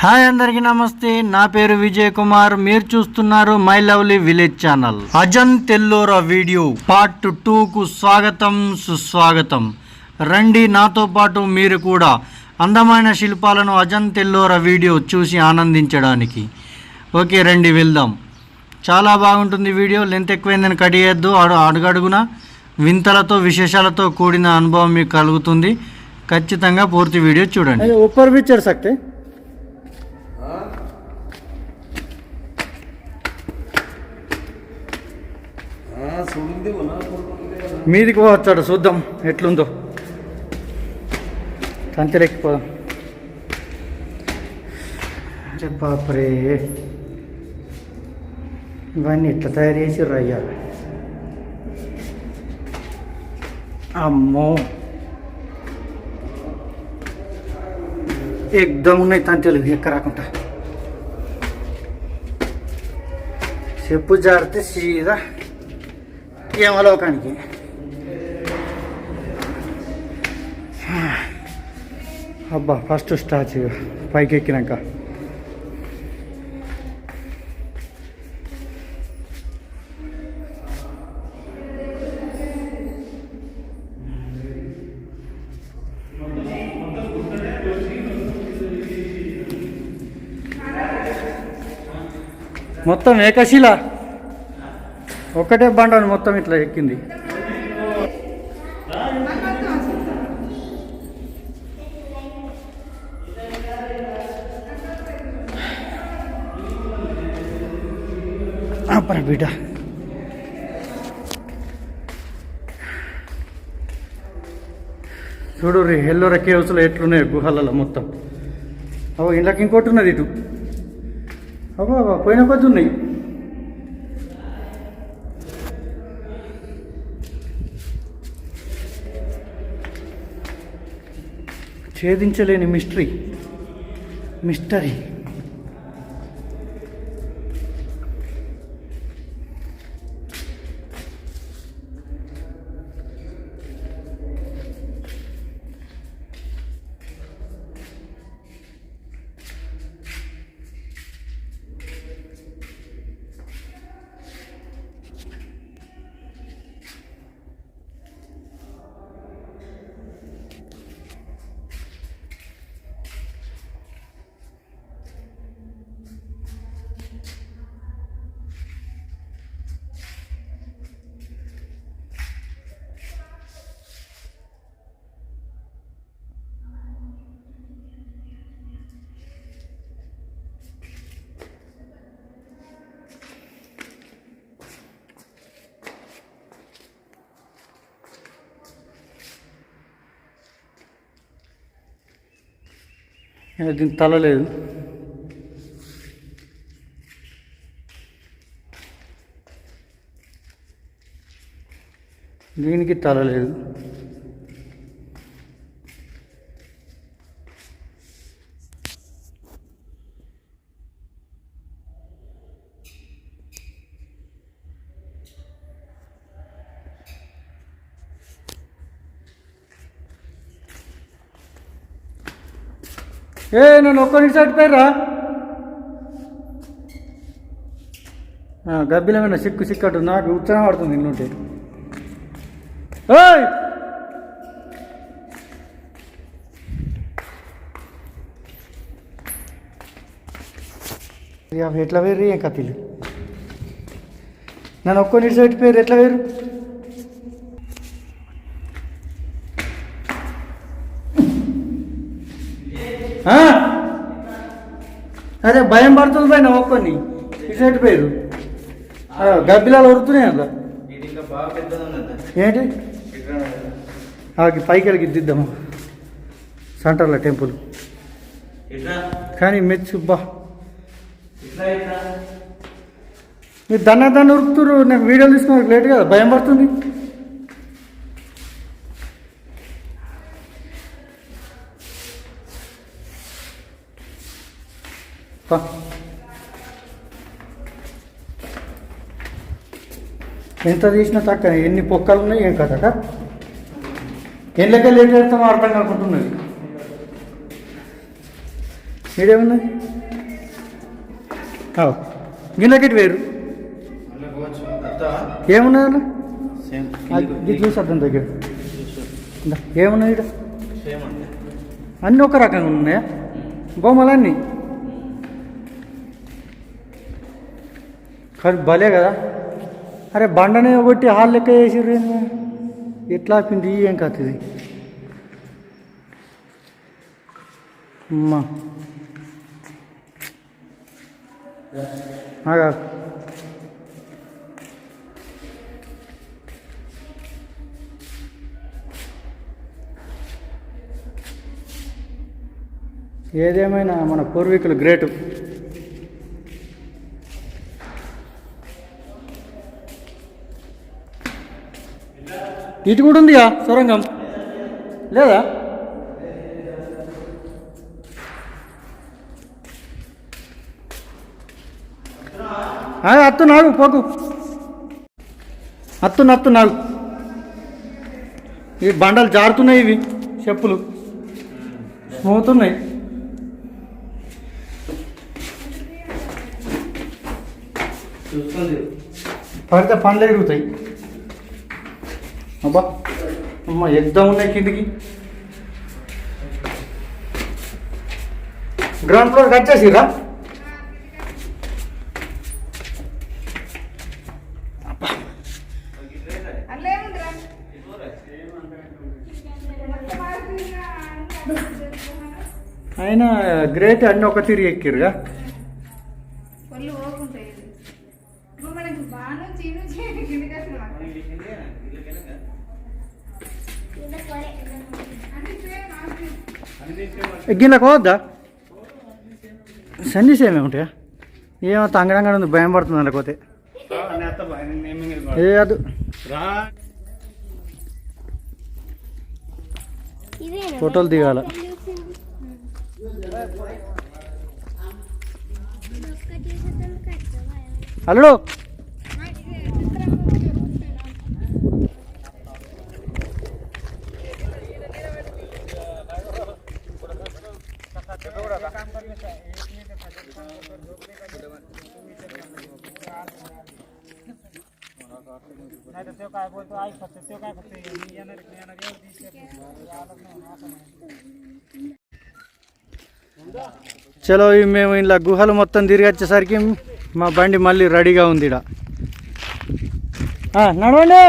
Hi అందరికీ నమస్తే. నా పేరు విజయ్ కుమార్. మీరు చూస్తున్నారు my lovely village channel. Ajanta Ellora video part 2కు స్వాగతం సుస్వాగతం. రండి నాతో పాటు మీరు కూడా అందమైన శిల్పాలను అజంత్ ఎల్లోరా వీడియో చూసి ఆనందించడానికి. ఓకే రండి వెళ్దాం. చాలా బాగుంటుంది వీడియో. లెంత్ ఎక్కువైందని కట్ చేయొద్దు. అడుగడుగున వింతలతో విశేషాలతో కూడిన అనుభవం మీకు కలుగుతుంది. ఖచ్చితంగా పూర్తి వీడియో చూడండి. ऊपर भी चढ़ सकते మీదికి పోవచ్చాడు. చూద్దాం ఎట్లుందో. కంచెలెక్కిపోదాం. బాపరే, ఇవన్నీ ఎట్లా తయారు చేసి రయ్యా. అమ్మో ఎక్దమ్ ఉన్నాయి తంతెలు ఎక్కరాకుండా. చెప్పు జారితే సీదా ఏమలోకానికి. అబ్బా ఫస్ట్ స్టాచ్యూ పైకి ఎక్కినాక మొత్తం ఏకశిల ఒక్కటే బండను మొత్తం ఇట్లా ఎక్కింది. అప్పరా బిడ్డ, చూడు రీ ఎల్లోరా కేవ్స్లో ఎట్లున్నాయి గుహలలో మొత్తం. అవు ఇంట్లోకి ఇంకోటి ఉన్నది ఇటు. అబ్బా పోయిన కొద్ది ఉన్నాయి. ఛేదించలేని మిస్టరీ. దీనికి తల లేదు. దీనికి తల లేదు. నన్ను ఒక్కరి సైడ్ పేర్రా. గబ్బిలమైన సిక్కట్టు నాకు ఉత్సాహం పడుతుంది ఇన్నుంటే. ఎట్లా వేరు ఏం కత్తిలు. నన్ను ఒక్కరి సైడ్ పేరు ఎట్లా వేరు. అరే భయం పడుతుంది పైన ఒక్కని ఇటు సైడ్ పేరు. గబ్బిలాలు ఉరుతున్నాయి అట్లా. ఏంటి పైకి వెళ్ళి దిద్దాము సెంటర్లో టెంపుల్. కానీ మెచ్చు బా మీరు దాన్ని ఉరుకుతురు. నాకు వీడియోలు తీసుకుని లేట్ కదా, భయం పడుతుంది. ఎంత తీసినా తక్కువ. ఎన్ని పొక్కలు ఉన్నాయి ఏం కదట. ఎన్నికలు లేట్ చేస్తామో అర్థం కాకుంటున్నది. మీరేమున్నది గిన్నెకెట్ వేరు ఏమున్నది అన్న ఇది చూసేద్దాం దగ్గర ఏమున్నది ఇక్కడ అన్నీ ఒక రకంగా ఉన్నాయా బొమ్మలన్నీ కానీ భలే కదా అరే బండనే కొట్టి హాల్ లెక్క వేసిర్రు ఎట్లా ఆపింది ఏం కాదు ఇది అమ్మా ఆగా ఏదేమైనా మన పూర్వీకులు గ్రేటు. ఇటు కూడా ఉందిగా సొరంగం లేదా? అత్తు నాగు పోకు అత్తు నాగు. ఈ బండలు జారుతున్నాయి, ఇవి చెప్పులు స్మూత్ ఉన్నాయి. పడితే పండ్లు ఎరుగుతాయి. అబ్బా అమ్మ ఎగ్దాం ఉన్నాయి కిందికి. గ్రౌండ్ ఫ్లోర్ కట్ చేసిరా? అయినా గ్రేట్ అన్నీ ఒక తిరిగి ఎక్కిరుగా. గిన్నెలకు పోవద్దా? సందేశం ఏమే ఉంటాయా? ఏమో అంగడంగా ఉంది, భయం పడుతుంది లేకపోతే ఏ అది ఫోటోలు దిగాల. హలో చలో మేము ఇలా గుహలు మొత్తం తిరిగి వచ్చేసరికి మా బండి మళ్ళీ రెడీగా ఉంది. ఇక్కడ నడవండి.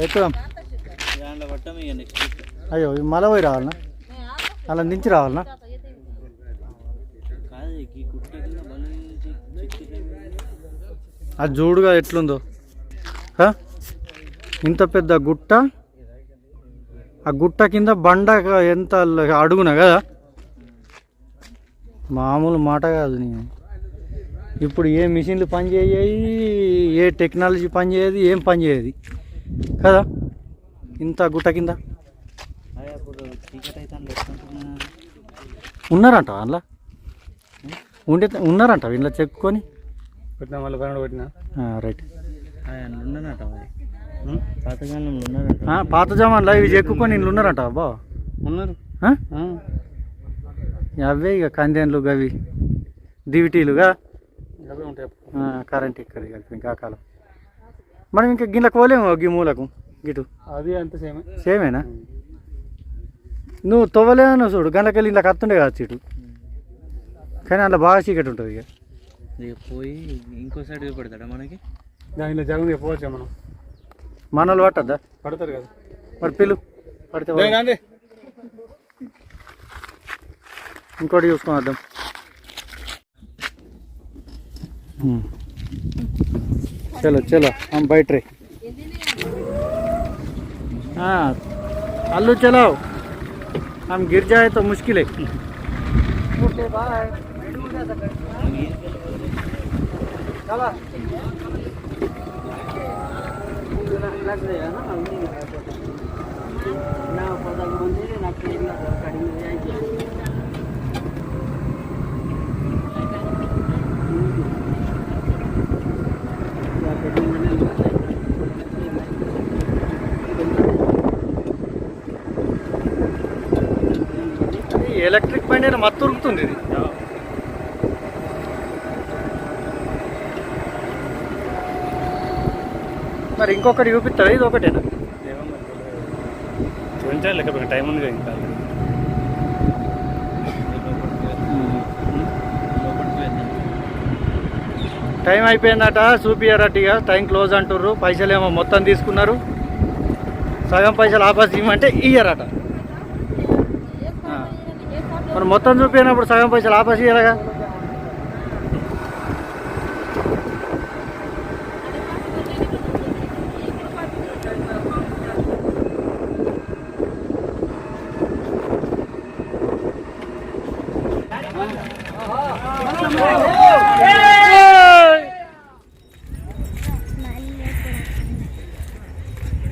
ఎక్కుదాం. అయ్యో మళ్ళీ పోయి రావాలనా? అలా దించి రావాలనా? అది చూడుగా ఎట్లుందో. ఇంత పెద్ద గుట్ట, ఆ గుట్ట కింద బండ ఎంత అడుగున కదా, మామూలు మాట కాదు. నేను ఇప్పుడు ఏ మిషన్లు పనిచేయాయి, ఏ టెక్నాలజీ పనిచేయదు, ఏం పనిచేయదు కదా ఇంత గుట్ట కింద. ఉన్నారంట అందులో, ఉన్నారంట ఇంట్లో చెప్పుకొని పెట్టినా మళ్ళీ పని పెట్టినా. రైట్, పాత జమాన్లో ఇవి చెక్కుకొని ఇంట్లో ఉన్నారంట. అబ్బా ఉన్నారు. అవే ఇక కందేన్లు గవి దివిటీలుగా అవే ఉంటాయి. కరెంట్ ఇక్కడ ఇంకా కాలం మనం ఇంకా గిన్నెలకు పోలేము. గీ మూలకు గిటు అది అంత సేమేనా? నువ్వు తవ్వలేను చూడు, గంటకెళ్ళి ఇలా కత్తుండే కావచ్చు ఇటు, కానీ అందులో బాగా చీకటి ఉంటుంది. ఇక పోయి ఇంకో సైడ్ పెడతాడా మనకి? దానిలో జగన్ పోవచ్చా మనం? మనలు పట్టద్దా? పడతారు కదా మరి, పిల్లు పడితే ఇంకోటి చూసుకొని వద్దాం. चलो चलो हम बैठ रहे। हाँ आलू चलाओ, हम गिर जाए तो मुश्किल है। Okay bye. चला लग रहा है ना पता ना ఎలక్ట్రిక్ బండి అయినా మత్తు ఉరుకుతుంది ఇది. మరి ఇంకొకటి చూపిస్తారా? ఇది ఒకటేనా? చూపించాలి, లేకపోతే టైం ఉంది ఇంకా. టైం అయిపోయిందట, చూపియారట. ఇక టైం క్లోజ్ అంటుర్రు. పైసలు ఏమో మొత్తం తీసుకున్నారు, సగం పైసలు ఆపాస్ ఇవ్వమంటే ఇయ్యరట. మరి మొత్తం చూపినప్పుడు సగం పైసలు ఆపాస్ ఇయ్యాలగా.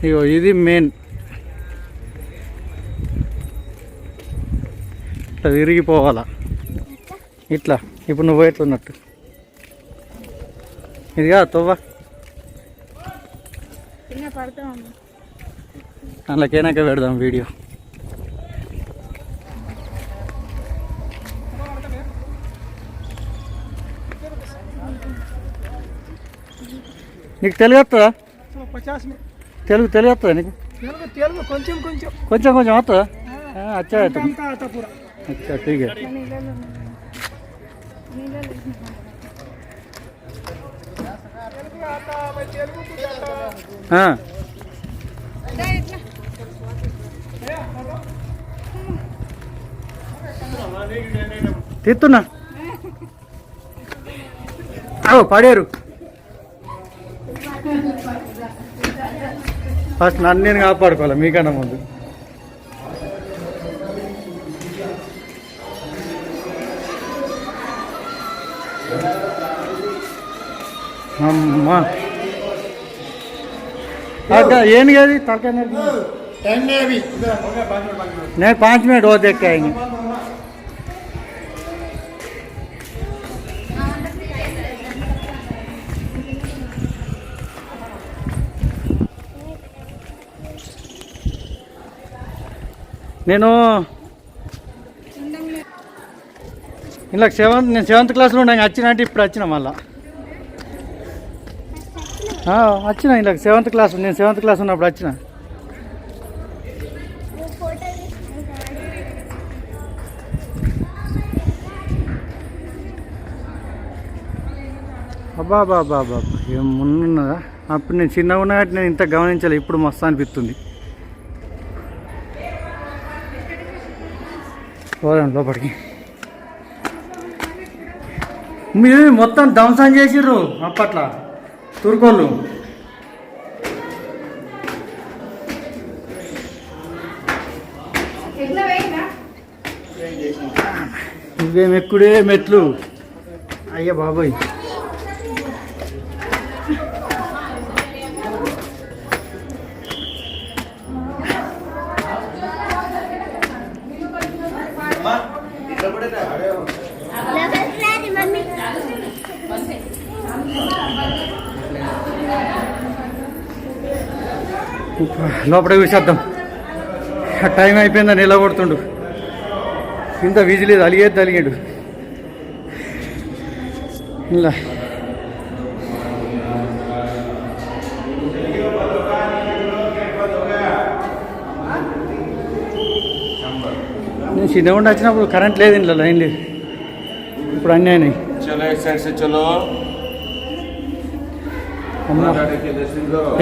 ఇగో ఇది మెయిన్. ఇట్లా విరిగిపోవాలా ఇట్లా. ఇప్పుడు నువ్వు ఎట్లున్నట్టు ఇదిగా తవ్వ అందులోకేనాక పెడదాం వీడియో. నీకు తెలుగు వస్తుందా? తెలుగు వస్తుందా నీకు? కొంచెం కొంచెం వస్తుందా? అచ్చా అచ్చా ठीक है. తీస్తున్నా పడారు. ఫస్ట్ నన్ను నేను కాపాడుకోవాలి మీకన్నా ముందు. అమ్మా ఏం కాదు తలకాయ नहीं 5 मिनट और देख के आएंगे. నేను ఇలా నేను 7th క్లాస్లో ఉన్నాను. వచ్చిన అంటే ఇప్పుడు వచ్చిన మళ్ళా వచ్చిన ఇలా 7th క్లాస్. నేను 7th క్లాస్ ఉన్నప్పుడు వచ్చిన. అబ్బా బాబా బాబా ఏం ఉన్నదా? అప్పుడు నేను చిన్నగా ఉన్నా కాబట్టి నేను ఇంత గమనించాలి. ఇప్పుడు మస్తు అనిపిస్తుంది. పోదాం లోపలికి. మీరు మొత్తం ధ్వంసం చేసిర్రు అప్పట్లో తుర్కోళ్ళు. ఇవేం ఎక్కుడే మెట్లు అయ్యా బాబాయ్. లోపల చూసేద్దాం. టైం అయిపోయిందని ఎలా కొడుతుండు. కింద విజిలేదు, అలిగేది అలిగాడు. ఇలా నేను చిన్నగుండి వచ్చినప్పుడు కరెంట్ లేదు, ఇంట్లో లైన్ లేదు. ఇప్పుడు అన్నీ అయినాయి.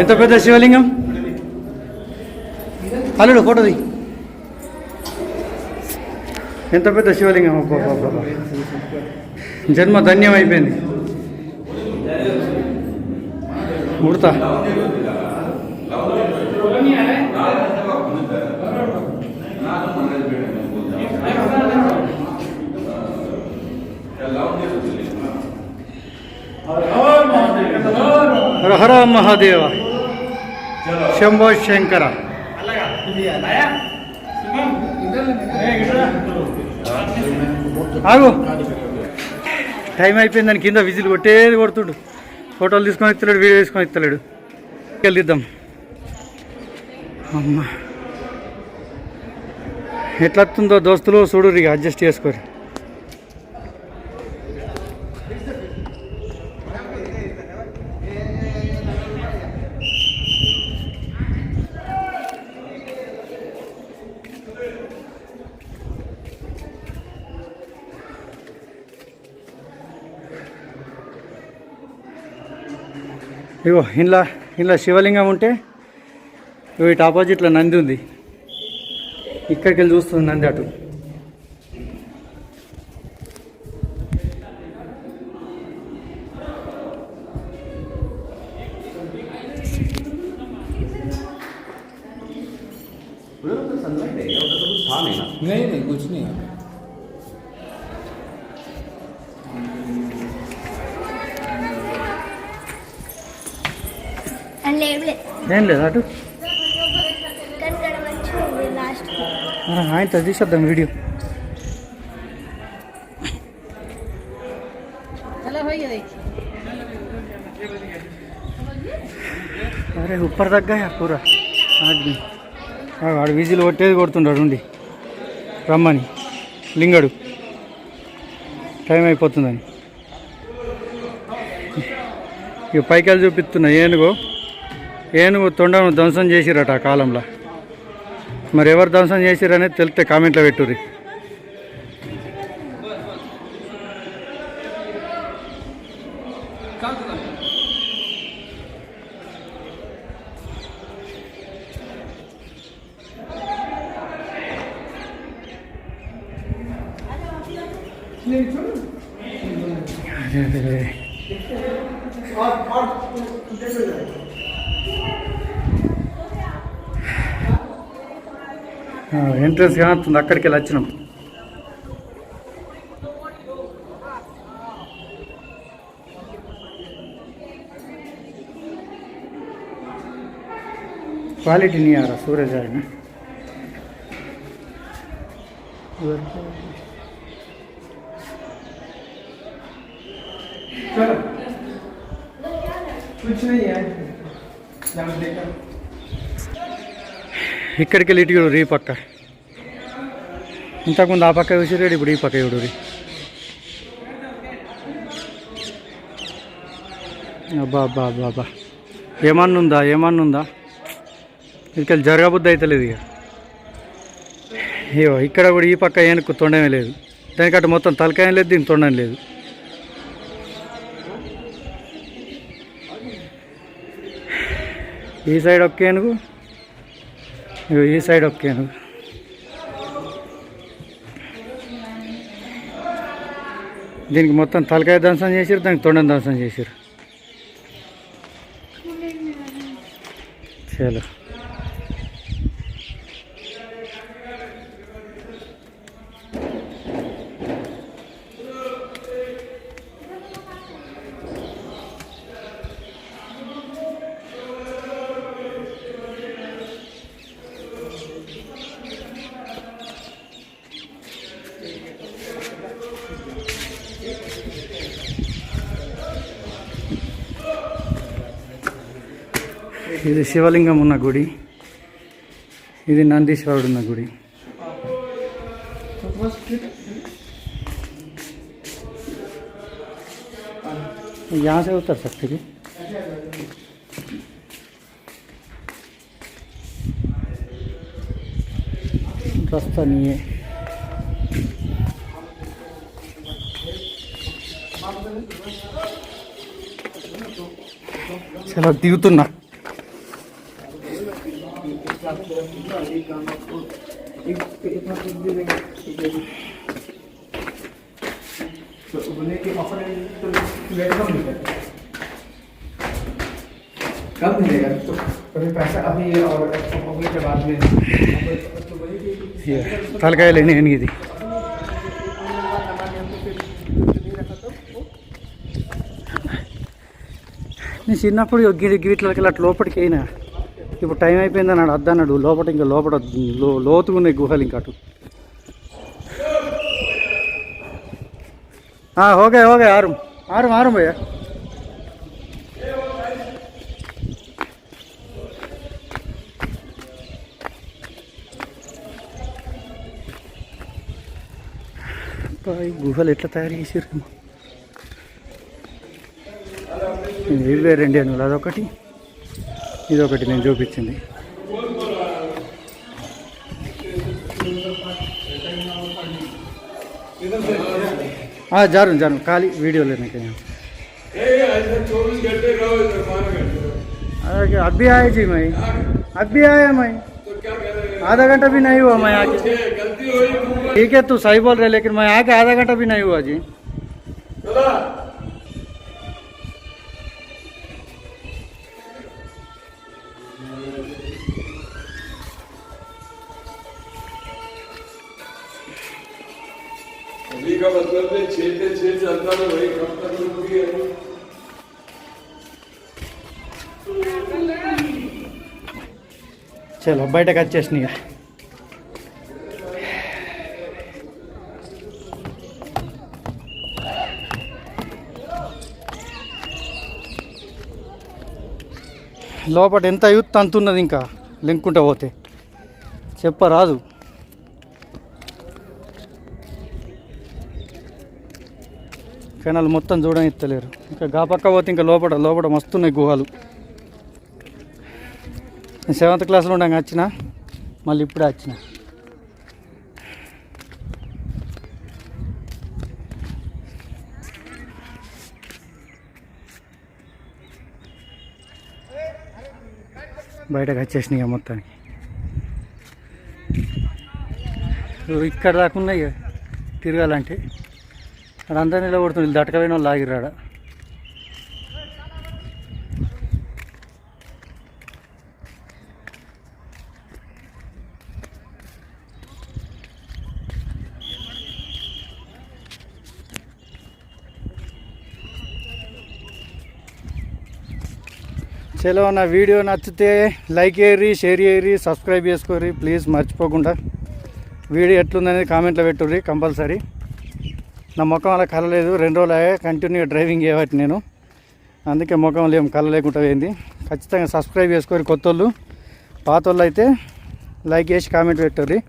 ఎంత పెద్ద శివలింగం. అల్లుడు ఫోటోది. ఎంత పెద్ద శివలింగం. అబ్బా జన్మ ధన్యం అయిపోయింది. ముడతా హర హర మహాదేవ శంభో శంకర. ఆగు, టైం అయిపోయిందని కింద విజిల్ కొట్టేది కొడుతుడు. ఫోటోలు తీసుకొని ఇస్తలేడు, వీడియో తీసుకొని ఇస్తలేడు. వెళ్దాం. అమ్మా ఎట్లా వస్తుందో దోస్తులు చూడు, ఇక అడ్జస్ట్ చేసుకోరు. ఇగో ఇలా శివలింగం ఉంటే ఇటు ఆపోజిట్లో నంది ఉంది. ఇక్కడికి వెళ్ళి చూస్తుంది నంది అటు. नहीं कुछ नहीं है. ఏం లేదు అటు ఆయన తీసేద్దాం వీడియో. అరే ఉప్పర్ దగ్గర పూరా వాడు విజిల్ కొట్టేది కొడుతుంటాడు ఉండి రమ్మని లింగడు టైం అయిపోతుందని. ఇక పైకి చూపిస్తున్నా ఏనుగు తొండను ధ్వంసం చేసిరట ఆ కాలంలో. మరి ఎవరు ధ్వంసం చేసిరనేది తెలిస్తే కామెంట్లో పెట్టుర్రి. ఎంట్రన్స్ కానుతుంది, అక్కడికి వెళ్ళి వచ్చినాం. क्वालिटी नहीं आ रहा सूरज है ना. चलो कुछ नहीं है. ఇక్కడికి వెళ్ళి ఇటు చూడు, ఈ పక్క ఇంతకుముందు ఆ పక్క చూసిరేడు, ఇప్పుడు ఈ పక్క చూడు. అబ్బా అబ్బా అబ్బా అబ్బా ఏమన్నుందా ఇక్కడ జరగబుద్ధి అవుతలేదు. ఇక అయ్యో ఇక్కడ కూడా ఈ పక్క ఏనుకు తొండమే లేదు, దానికంటే మొత్తం తలకాయ లేదు, దీనికి తొండం లేదు. ఈ సైడ్ ఒక్క ఏనుగు, ఈ సైడ్ ఒక్క ఏనుగు. దీనికి మొత్తం తలకాయ ధ్వంసం చేసారు, దానికి తొండం ధ్వంసం చేసారు. చలో ఇది శివలింగం ఉన్న గుడి, ఇది నందీశ్వరుడు ఉన్న గుడి. यहाँ से उतर सकते कि रास्ता नहीं है. चलो दिगुతున్నా. कब मिलेगा तो कभी पैसा अभी और अभी के बाद में తలకాయ లేని ఇది. నేను చిన్నప్పుడు గిట్లకి అట్లా లోపలికి అయినా, ఇప్పుడు టైం అయిపోయింది అన్నాడు, అద్దన్నాడు లోపల. ఇంకా లోపల లోతుగా ఉన్నాయి గుహలు. ఇంకా అటు ఓకే ఆరు భయ్యా. ఈ గుహలు ఎట్లా తయారు చేసారు? ఇవే రెండు ఏనుగులు, అదొకటి ఇదొకటి నేను చూపించింది. जारूँ खाली वीडियो लेने के यहाँ। अभी आए जी मैं, अभी आया मैं, आधा घंटा भी नहीं हुआ मैं आके। ठीक है तू सही बोल रहे, लेकिन मैं आके आधा घंटा भी नहीं हुआ जी। अभी का मतलब है 6 से 6 चलता है भाई, कब तक रुकी है? चलो బయటకు వచ్చేసినాయి. లోపల ఎంత యూత్ అంతున్నది, ఇంకా లింకుంటే పోతే చెప్పరాదు. కెనాల్ మొత్తం చూడనిస్తలేరు. ఇంకా గా పక్క పోతే ఇంకా లోపల మస్తున్నాయి గుహలు. 7th క్లాస్లో ఉండగా వచ్చిన, మళ్ళీ ఇప్పుడే వచ్చిన. బయటకు వచ్చేసినాయి మొత్తానికి. ఇక్కడ దాకున్నాయి తిరగాలంటే. అక్కడ అంతా నిలబడుతుంది, దట్టకపోయిన వాళ్ళు ఆగిరాడ. చలో నా వీడియో నచ్చితే లైక్ చేయరి, షేర్ చేయరి, సబ్స్క్రైబ్ చేసుకోరి ప్లీజ్ మర్చిపోకుండా. వీడియో ఎట్లుందనేది కామెంట్లో పెట్టుర్రి కంపల్సరీ. నా ముఖం అలా కలలేదు, 2 రోజులు అయ్యా కంటిన్యూగా డ్రైవింగ్ చేయబట్టి నేను, అందుకే ముఖంలో ఏం కల లేకుండా పోయింది. ఖచ్చితంగా సబ్స్క్రైబ్ చేసుకోరి కొత్త వాళ్ళు. పాత వాళ్ళు అయితే లైక్ చేసి కామెంట్ పెట్టుర్రి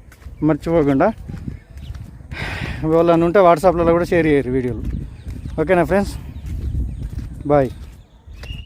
మర్చిపోకుండా. వాళ్ళని ఉంటే వాట్సాప్లలో కూడా షేర్ చేయరు వీడియోలు. ఓకేనా ఫ్రెండ్స్, బాయ్.